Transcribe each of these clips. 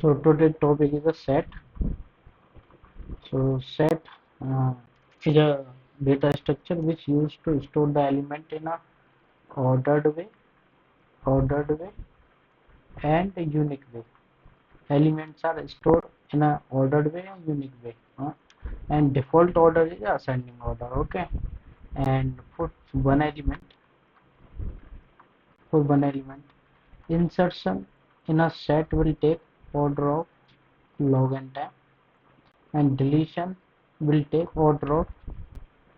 So today's topic is a set. So set uh, is a data structure which used to store the element in a ordered way, ordered way, and a unique way. Elements are stored in a ordered way and unique way. And default order is ascending order. Okay. And for one element, insertion in a set will take order of log n time, and deletion will take order of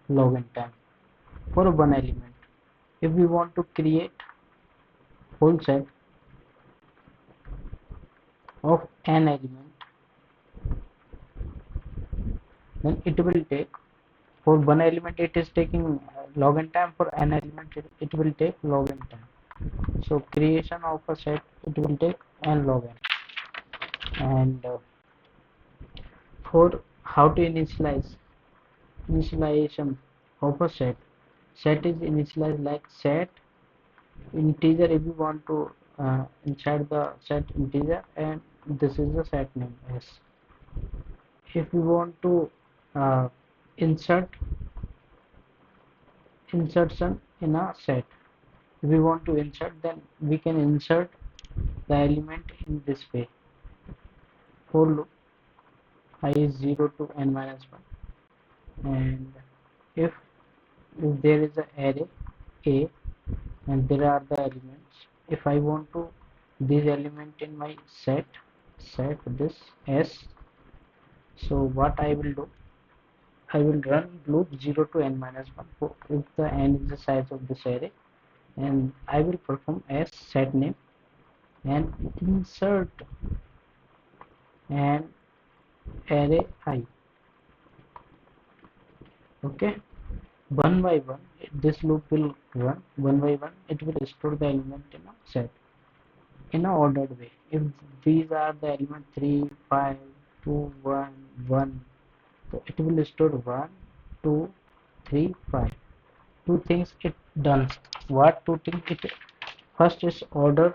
log n time for one element. If we want to create whole set of n element, then it will take for one element it is taking log n time, for n element it will take log n time. So creation of a set it will take n log n. And for how to initialization of a set is initialized like set integer. If you want to insert the set integer, and this is the set name s. If we want to uh, insert insertion in a set, if we want to insert, then we can insert the element in this way. For loop I is 0 to n minus 1, and if there is an array a and there are the elements, if I want to this element in my set this s, so what I will do, I will run loop 0 to n minus 1 if the n is the size of this array, and I will perform as set name and insert an array I. Okay, one by one this loop will run. One by one it will store the element in a set in a ordered way. If these are the element 3, 5, 2, 1, 1, so it will store 1, 2, 3, 5. Two things it done. What two things it first is order.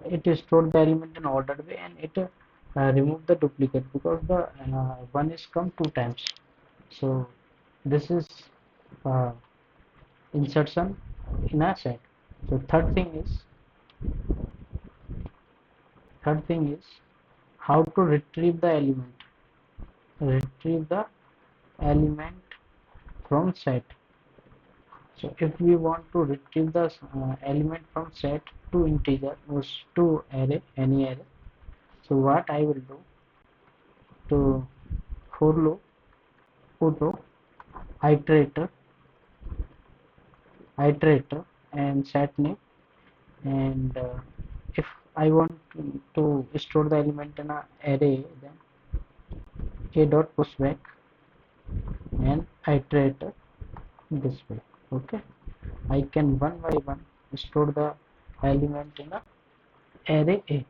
It is stored the element in ordered way, and it remove the duplicate because the one is come two times. So this is uh, insertion in a set. So third thing is how to retrieve the element. Retrieve the element from set. So if we want to retrieve the element from set to integer or to array, any array, so what I will do, to for loop auto iterator and set name, and if I want to store the element in a array, then a dot pushback and iterator this way. Okay, I can one by one store the element in a array A.